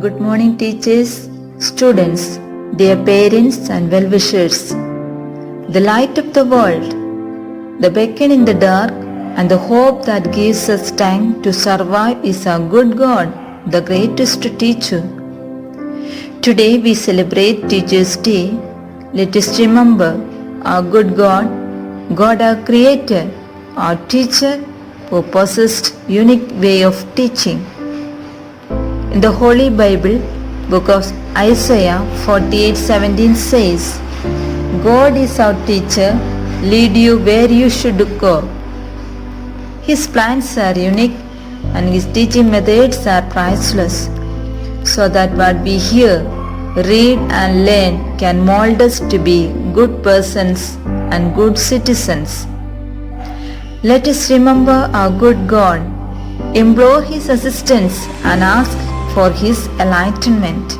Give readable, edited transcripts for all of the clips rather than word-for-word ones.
Good morning, teachers, students, dear parents and well-wishers. The light of the world, the beacon in the dark, and the hope that gives us strength to survive is our good God, the greatest teacher. Today we celebrate Teachers' Day. Let us remember our good God, God our Creator, our teacher who possessed unique way of teaching. In the Holy Bible, book of Isaiah 48:17 says, God is our teacher, lead you where you should go. His plans are unique and his teaching methods are priceless, so that what we hear, read and learn can mold us to be good persons and good citizens. Let us remember our good God, implore his assistance and ask for his enlightenment.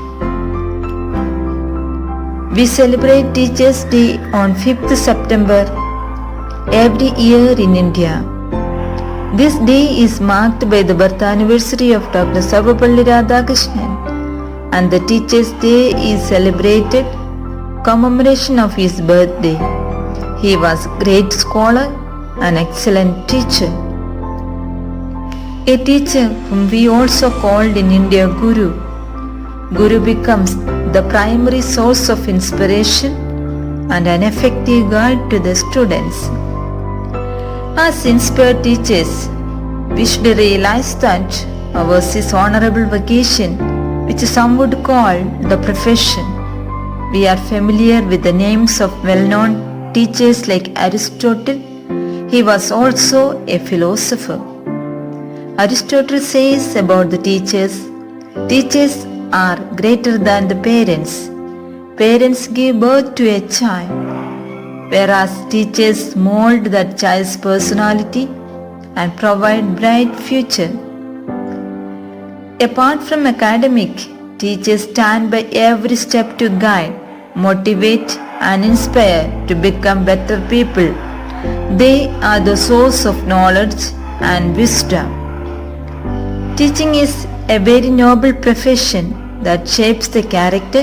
We celebrate Teachers' Day on 5th September every year in India. This day is marked by the birth anniversary of Dr. Sarvapalli Radhakrishnan, and the Teachers' Day is celebrated commemoration of his birthday. He was a great scholar and excellent teacher. A teacher whom we also called in India Guru. Guru becomes the primary source of inspiration and an effective guide to the students. As inspired teachers, we should realize that ours is honorable vocation, which some would call the profession. We are familiar with the names of well-known teachers like Aristotle. He was also a philosopher. Aristotle says about the teachers are greater than the parents. Parents give birth to a child, whereas teachers mold that child's personality and provide bright future. Apart from academic, teachers stand by every step to guide, motivate and inspire to become better people. They are the source of knowledge and wisdom. Teaching is a very noble profession that shapes the character,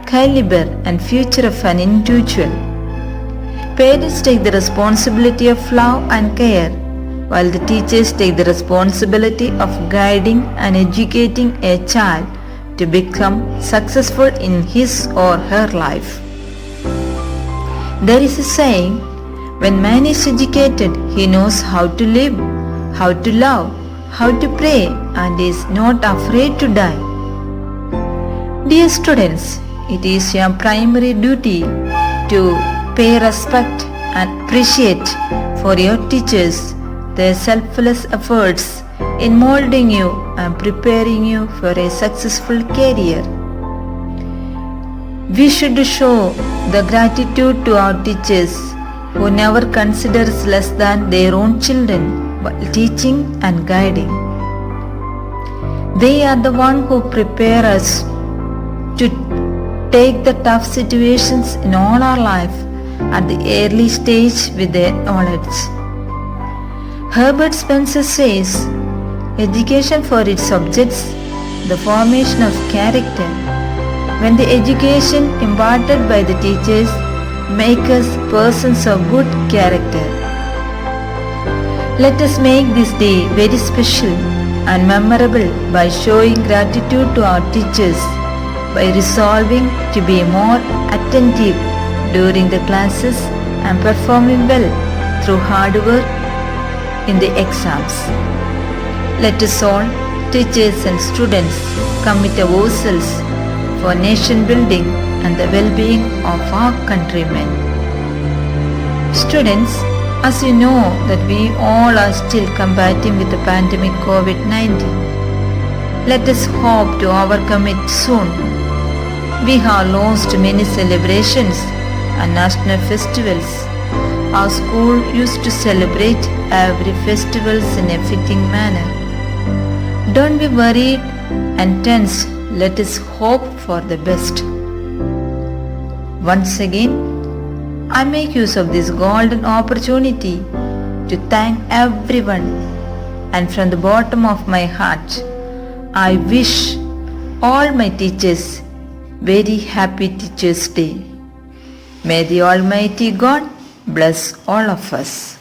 caliber and future of an individual. Parents take the responsibility of love and care, while the teachers take the responsibility of guiding and educating a child to become successful in his or her life. There is a saying, when man is educated, he knows how to live, how to love, how to pray, and is not afraid to die. Dear students, it is your primary duty to pay respect and appreciate for your teachers, their selfless efforts in molding you and preparing you for a successful career. We should show the gratitude to our teachers who never considers less than their own children while teaching and guiding. They are the ones who prepare us to take the tough situations in all our life at the early stage with their knowledge. Herbert Spencer says, education for its subjects, the formation of character. When the education imparted by the teachers make us persons of good character. Let us make this day very special and memorable by showing gratitude to our teachers, by resolving to be more attentive during the classes and performing well through hard work in the exams. Let us all, teachers and students, commit ourselves for nation building and the well-being of our countrymen. Students, as you know that we all are still combating with the pandemic COVID-19, let us hope to overcome it soon. We have lost many celebrations and national festivals. Our school used to celebrate every festival in a fitting manner. Don't be worried and tense. Let us hope for the best. Once again, I make use of this golden opportunity to thank everyone, and from the bottom of my heart, I wish all my teachers very happy Teachers' Day. May the Almighty God bless all of us.